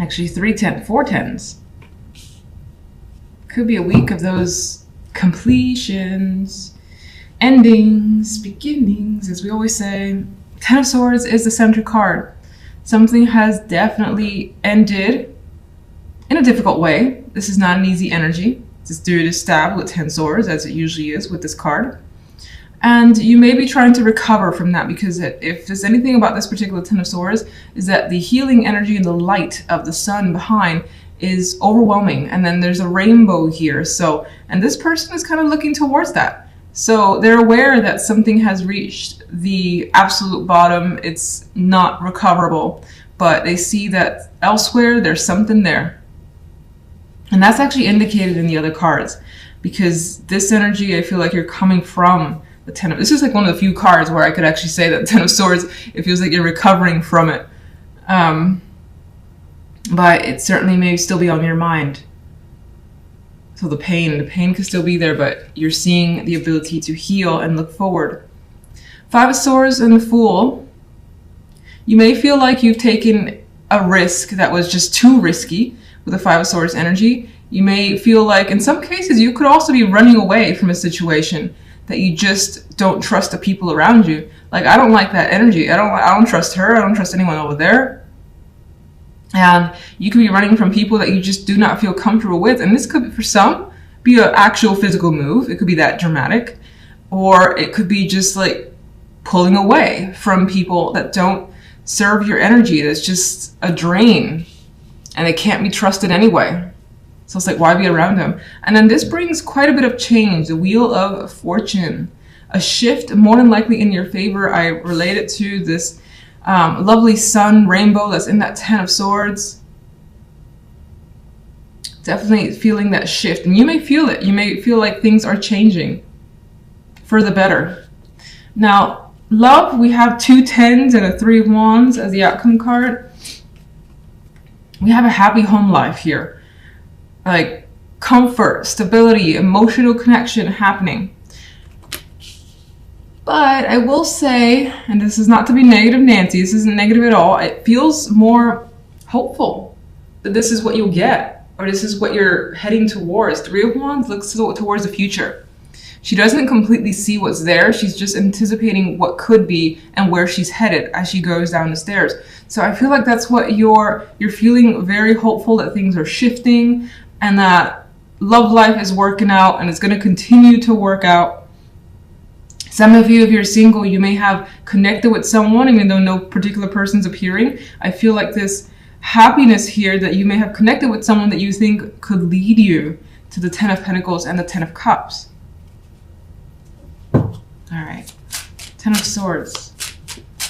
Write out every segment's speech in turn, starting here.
Actually, 4 tens. Could be a week of those completions, endings, beginnings, as we always say. 10 of Swords is the center card. Something has definitely ended in a difficult way. This is not an easy energy. This dude is stabbed with 10 swords, as it usually is with this card. And you may be trying to recover from that, because if there's anything about this particular 10 of swords, is that the healing energy and the light of the sun behind is overwhelming. And then there's a rainbow here. So, and this person is kind of looking towards that. So they're aware that something has reached the absolute bottom. It's not recoverable, but they see that elsewhere there's something there. And that's actually indicated in the other cards, because this energy, I feel like you're coming from the 10 of, this is like one of the few cards where I could actually say that 10 of swords, it feels like you're recovering from it. But it certainly may still be on your mind. So the pain could still be there, but you're seeing the ability to heal and look forward. 5 of swords and the Fool. You may feel like you've taken a risk that was just too risky with the 5 of swords energy. You may feel like in some cases you could also be running away from a situation that you just don't trust the people around you. Like, I don't like that energy. I don't trust her. I don't trust anyone over there. And you could be running from people that you just do not feel comfortable with. And this could, for some, be an actual physical move. It could be that dramatic. Or it could be just like pulling away from people that don't serve your energy. That's just a drain. And they can't be trusted anyway. So it's like, why be around them? And then this brings quite a bit of change. The Wheel of Fortune. A shift, more than likely in your favor. I relate it to this lovely sun rainbow that's in that 10 of swords. Definitely feeling that shift. And you may feel it. You may feel like things are changing for the better. Now, love, we have 2 tens and a 3 of wands as the outcome card. We have a happy home life here. Like comfort, stability, emotional connection happening. But I will say, and this is not to be negative Nancy, this isn't negative at all, it feels more hopeful that this is what you'll get, or this is what you're heading towards. 3 of wands looks towards the future. She doesn't completely see what's there, she's just anticipating what could be and where she's headed as she goes down the stairs. So I feel like that's what you're feeling, very hopeful that things are shifting and that love life is working out and it's going to continue to work out. Some of you, if you're single, you may have connected with someone, even though no particular person's appearing. I feel like this happiness here that you may have connected with someone that you think could lead you to the 10 of Pentacles and the 10 of Cups. All right. 10 of Swords.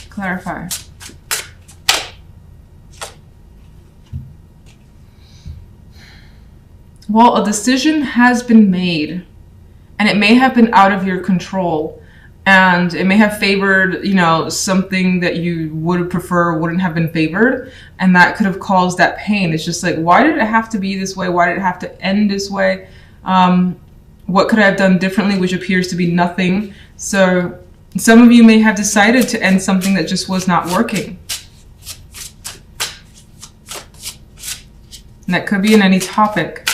Clarify. Well, a decision has been made, and it may have been out of your control. And it may have favored, you know, something that you would prefer wouldn't have been favored. And that could have caused that pain. It's just like, why did it have to be this way? Why did it have to end this way? What could I have done differently, which appears to be nothing. So some of you may have decided to end something that just was not working. And that could be in any topic.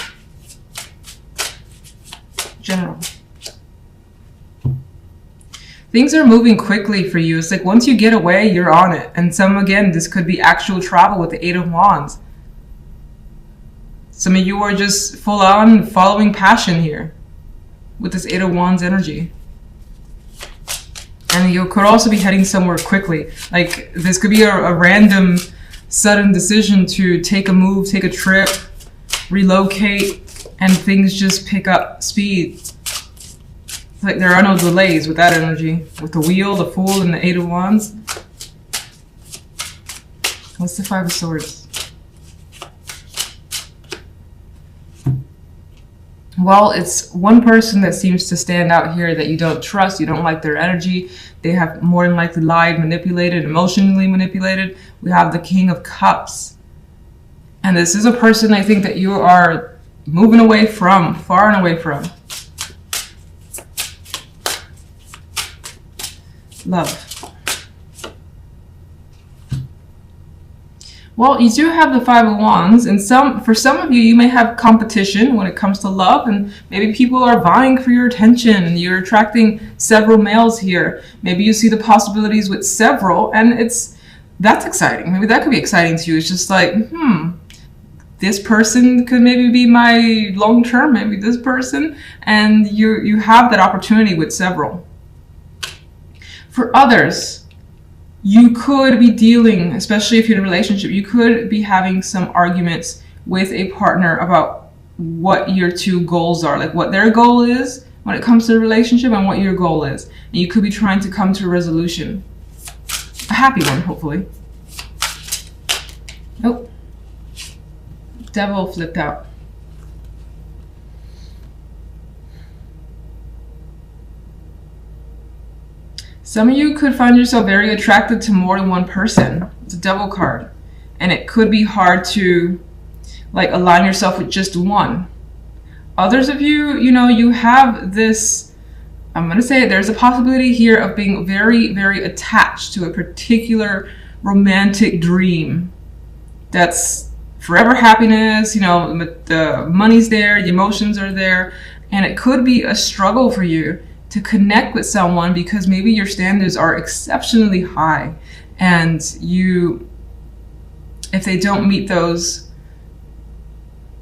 General. Things are moving quickly for you. It's like once you get away, you're on it. And again, this could be actual travel with the 8 of wands. Some of you are just full on following passion here with this 8 of wands energy. And you could also be heading somewhere quickly. Like this could be a random, sudden decision to take a move, take a trip, relocate, and things just pick up speed. It's like there are no delays with that energy. With the Wheel, the Fool, and the 8 of wands. What's the 5 of swords? Well, it's one person that seems to stand out here that you don't trust. You don't like their energy. They have more than likely lied, manipulated, emotionally manipulated. We have the King of Cups. And this is a person I think that you are moving away from, far and away from. Love. Well, you do have the Five of Wands, and for some of you, you may have competition when it comes to love, and maybe people are vying for your attention, and you're attracting several males here. Maybe you see the possibilities with several, and that's exciting. Maybe that could be exciting to you. It's just like, this person could maybe be my long term, maybe this person, and you have that opportunity with several. For others, you could be dealing, especially if you're in a relationship, you could be having some arguments with a partner about what your two goals are, like what their goal is when it comes to the relationship and what your goal is. And you could be trying to come to a resolution. A happy one, hopefully. Nope. Devil flipped out. Some of you could find yourself very attracted to more than one person. It's a Devil card. And it could be hard to like align yourself with just one. Others of you, you have this, I'm going to say it, there's a possibility here of being very, very attached to a particular romantic dream. That's forever happiness, the money's there, the emotions are there. And it could be a struggle for you to connect with someone because maybe your standards are exceptionally high, and if they don't meet those,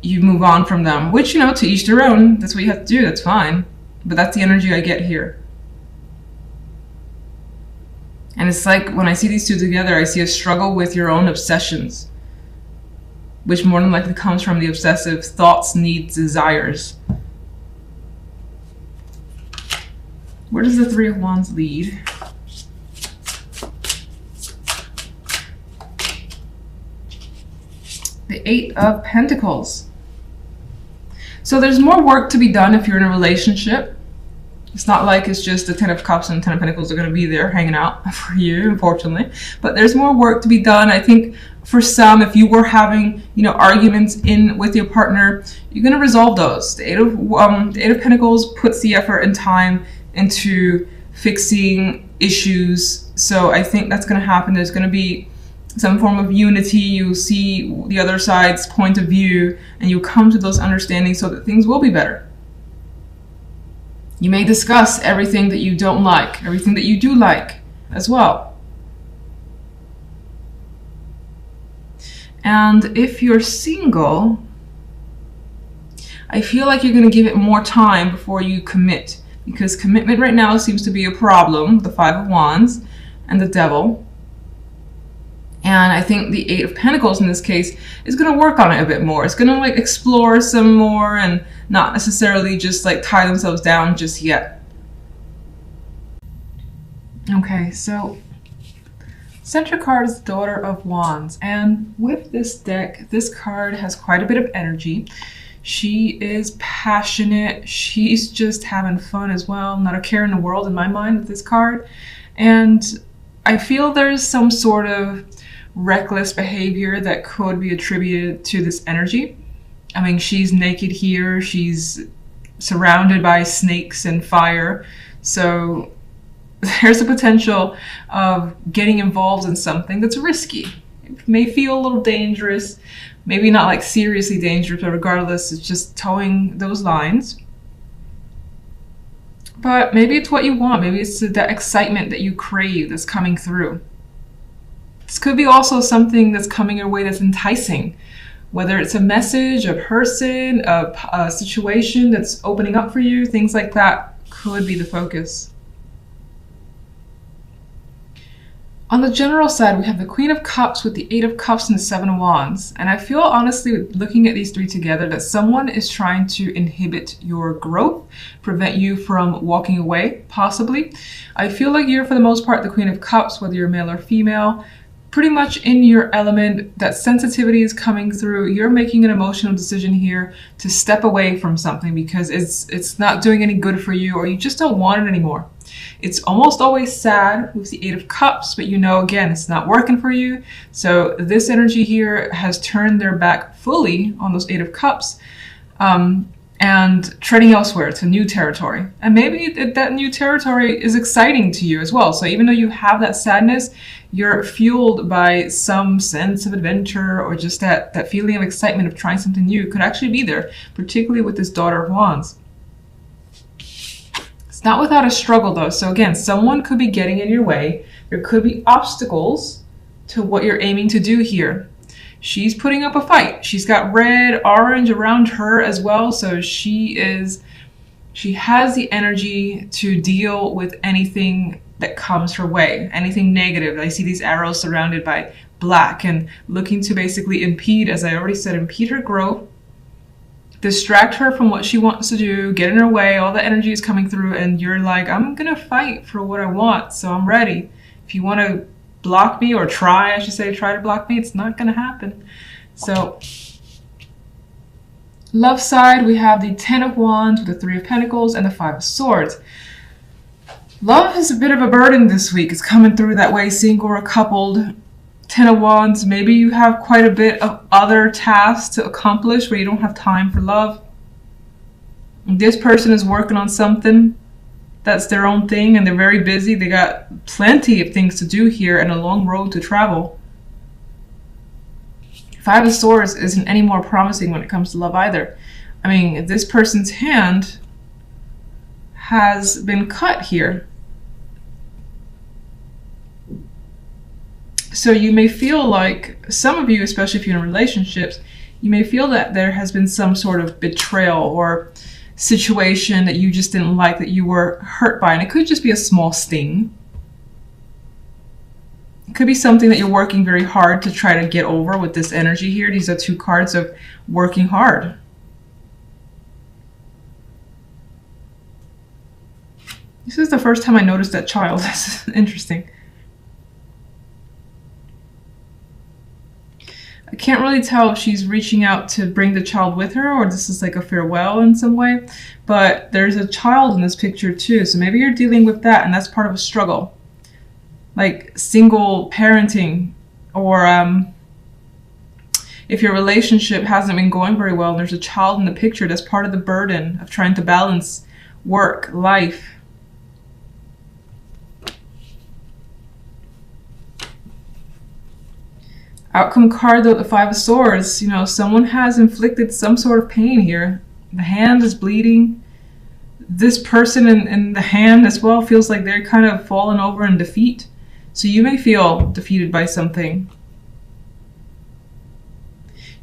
you move on from them, which, to each their own. That's what you have to do. That's fine. But that's the energy I get here. And it's like when I see these two together, I see a struggle with your own obsessions, which more than likely comes from the obsessive thoughts, needs, desires. Where does the Three of Wands lead? The Eight of Pentacles. So there's more work to be done if you're in a relationship. It's not like it's just the Ten of Cups and Ten of Pentacles are going to be there hanging out for you, unfortunately. But there's more work to be done. I think for some, if you were having, arguments with your partner, you're going to resolve those. The Eight of Pentacles puts the effort and time into fixing issues. So I think that's going to happen. There's going to be some form of unity. You see the other side's point of view and you come to those understandings so that things will be better. You may discuss everything that you don't like, everything that you do like as well. And if you're single, I feel like you're going to give it more time before you commit, because commitment right now seems to be a problem, the Five of Wands and the Devil. And I think the Eight of Pentacles in this case is going to work on it a bit more. It's going to explore some more and not necessarily just tie themselves down just yet. Okay, so center card is the Daughter of Wands. And with this deck, this card has quite a bit of energy. She is passionate. She's just having fun as well. Not a care in the world in my mind with this card. And I feel there's some sort of reckless behavior that could be attributed to this energy. I mean, she's naked here. She's surrounded by snakes and fire. So there's a potential of getting involved in something that's risky. It may feel a little dangerous. Maybe not seriously dangerous, but regardless, it's just towing those lines. But maybe it's what you want. Maybe it's that excitement that you crave that's coming through. This could be also something that's coming your way that's enticing. Whether it's a message, a person, a situation that's opening up for you, things like that could be the focus. On the general side, we have the Queen of Cups with the Eight of Cups and the Seven of Wands. And I feel, honestly, looking at these three together, that someone is trying to inhibit your growth, prevent you from walking away, possibly. I feel like you're, for the most part, the Queen of Cups, whether you're male or female, pretty much in your element. That sensitivity is coming through. You're making an emotional decision here to step away from something because it's not doing any good for you, or you just don't want it anymore. It's almost always sad with the Eight of Cups, but again, it's not working for you. So this energy here has turned their back fully on those Eight of Cups. and treading elsewhere to new territory. And maybe that new territory is exciting to you as well. So even though you have that sadness, you're fueled by some sense of adventure, or just that feeling of excitement of trying something new could actually be there, particularly with this Daughter of Wands. It's not without a struggle though. So again, someone could be getting in your way. There could be obstacles to what you're aiming to do here. She's putting up a fight. She's got red, orange around her as well. So she has the energy to deal with anything that comes her way, anything negative. I see these arrows surrounded by black and looking to basically impede, as I already said, impede her growth, distract her from what she wants to do, get in her way. All the energy is coming through and you're like, I'm gonna fight for what I want, so I'm ready. If you want to block me, or try to block me, it's not going to happen. So love side, we have the 10 of Wands with the 3 of Pentacles and the 5 of Swords. Love is a bit of a burden this week. It's coming through that way, single or coupled. 10 of Wands, maybe you have quite a bit of other tasks to accomplish where you don't have time for love. This person is working on something that's their own thing and they're very busy. They got plenty of things to do here and a long road to travel. 5 of Swords isn't any more promising when it comes to love either. I mean, this person's hand has been cut here. So you may feel like, some of you, especially if you're in relationships, you may feel that there has been some sort of betrayal or situation that you just didn't like, that you were hurt by. And it could just be a small sting. It could be something that you're working very hard to try to get over with this energy here. These are 2 cards of working hard. This is the first time I noticed that child. That's interesting. I can't really tell if she's reaching out to bring the child with her, or this is like a farewell in some way, but there's a child in this picture too. So maybe you're dealing with that and that's part of a struggle, like single parenting, or if your relationship hasn't been going very well and there's a child in the picture, that's part of the burden of trying to balance work, life. Outcome card though, the 5 of Swords, you know, someone has inflicted some sort of pain here. The hand is bleeding. This person in the hand as well feels like they're kind of fallen over in defeat. So you may feel defeated by something.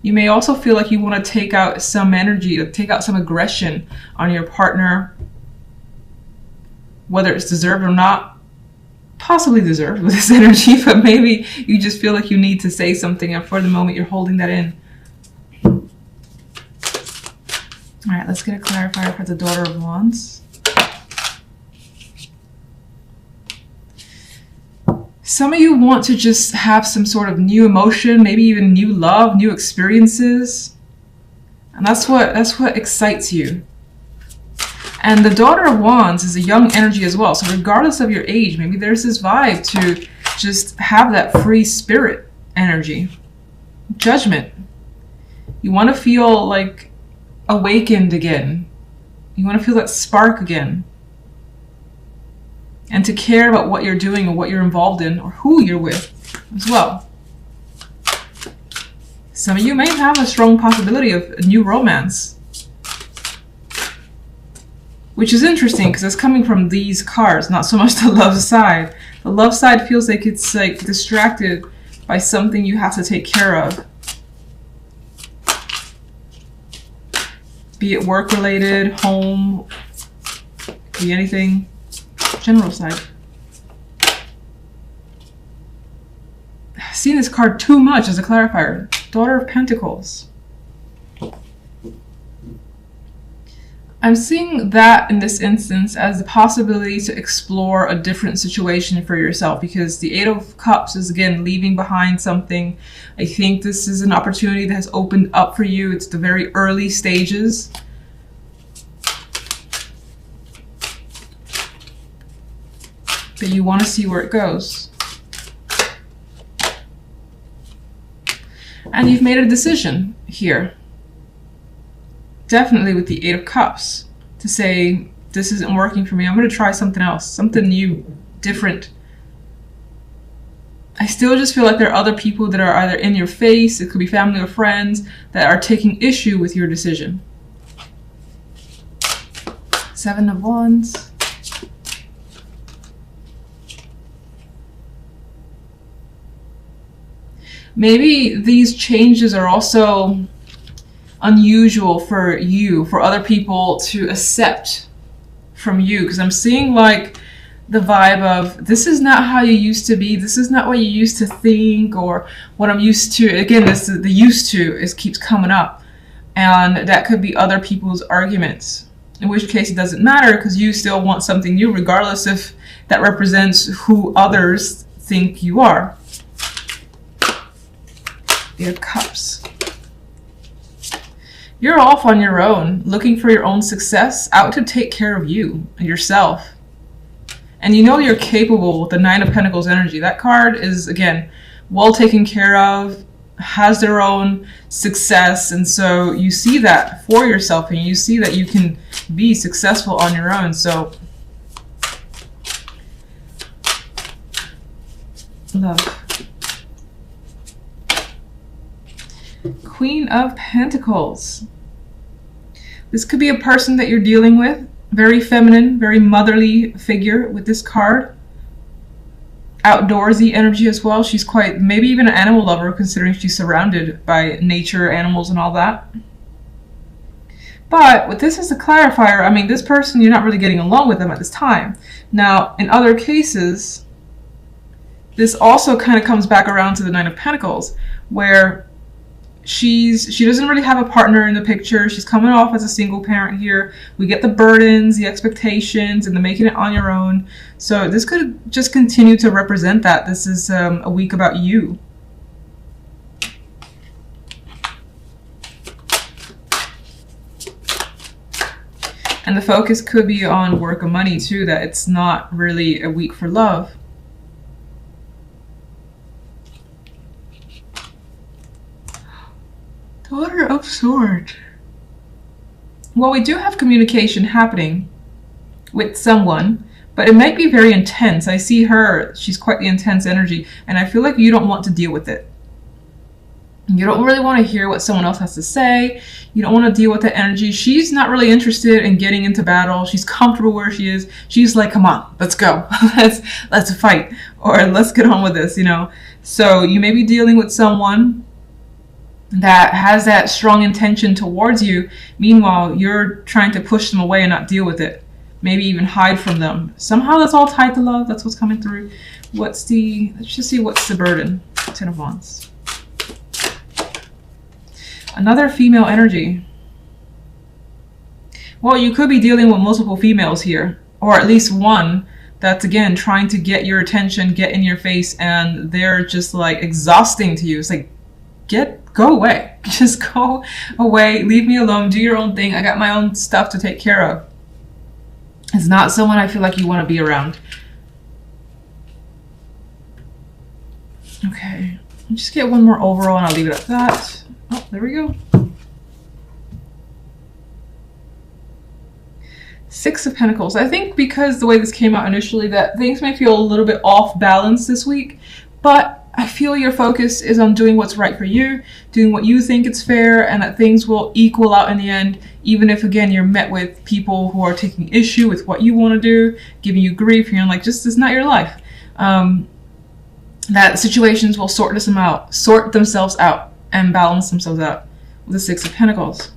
You may also feel like you want to take out some energy, take out some aggression on your partner, whether it's deserved or not. Possibly deserved with this energy, but maybe you just feel like you need to say something and for the moment you're holding that in. All right, let's get a clarifier for the Daughter of Wands. Some of you want to just have some sort of new emotion, maybe even new love, new experiences. And that's what excites you. And the Daughter of Wands is a young energy as well. So regardless of your age, maybe there's this vibe to just have that free spirit energy. Judgment. You want to feel like awakened again. You want to feel that spark again. And to care about what you're doing or what you're involved in or who you're with as well. Some of you may have a strong possibility of a new romance. Which is interesting because it's coming from these cards, not so much the love side. The love side feels like it's like distracted by something you have to take care of. Be it work related, home, be anything. General side. I've seen this card too much as a clarifier. Daughter of Pentacles. I'm seeing that in this instance as the possibility to explore a different situation for yourself, because the 8 of Cups is again leaving behind something. I think this is an opportunity that has opened up for you. It's the very early stages. But you want to see where it goes. And you've made a decision here. definitely with the Eight of Cups to say, this isn't working for me. I'm going to try something else, something new, different. I still just feel like there are other people that are either in your face, it could be family or friends, that are taking issue with your decision. Seven of Wands. Maybe these changes are also unusual for you, for other people to accept from you, because I'm seeing like the vibe of, this is not how you used to be, this is not what you used to think, or what I'm used to. Again, this is the used to is keeps coming up, and that could be other people's arguments, in which case it doesn't matter, because you still want something new regardless if that represents who others think you are. Your Cups. You're off on your own, looking for your own success, out to take care of you and yourself. And you know you're capable with the Nine of Pentacles energy. That card is, again, well taken care of, has their own success, and so you see that for yourself, and you see that you can be successful on your own. So, love. Queen of Pentacles. This could be a person that you're dealing with. Very feminine, very motherly figure with this card. Outdoorsy energy as well. She's quite, maybe even an animal lover, considering she's surrounded by nature, animals, and all that. But with this as a clarifier, I mean, this person, you're not really getting along with them at this time. Now, in other cases, this also kind of comes back around to the Nine of Pentacles, where she doesn't really have a partner in the picture. She's coming off as a single parent here. We get the burdens, the expectations, and the making it on your own. So this could just continue to represent that. This is a week about you. And the focus could be on work or money too, that it's not really a week for love. Daughter of Swords. Well, we do have communication happening with someone, but it might be very intense. I see her, she's quite the intense energy, and I feel like you don't want to deal with it. You don't really want to hear what someone else has to say. You don't want to deal with the energy. She's not really interested in getting into battle. She's comfortable where she is. She's like, come on, let's go. let's fight, or let's get on with this, you know. So you may be dealing with someone that has that strong intention towards you. Meanwhile, you're trying to push them away and not deal with it. Maybe even hide from them. Somehow that's all tied to love. That's what's coming through. Let's just see what's the burden. Ten of Wands. Another female energy. Well, you could be dealing with multiple females here, or at least one that's, again, trying to get your attention, get in your face, and they're just like exhausting to you. It's like, go away. Just go away. Leave me alone. Do your own thing. I got my own stuff to take care of. It's not someone I feel like you want to be around. Okay. I'll just get one more overall and I'll leave it at that. Oh, there we go. Six of Pentacles. I think because the way this came out initially, that things may feel a little bit off balance this week, but I feel your focus is on doing what's right for you, doing what you think is fair, and that things will equal out in the end, even if, again, you're met with people who are taking issue with what you want to do, giving you grief, you're like, just, it's not your life. That situations will sort themselves out and balance themselves out with the Six of Pentacles.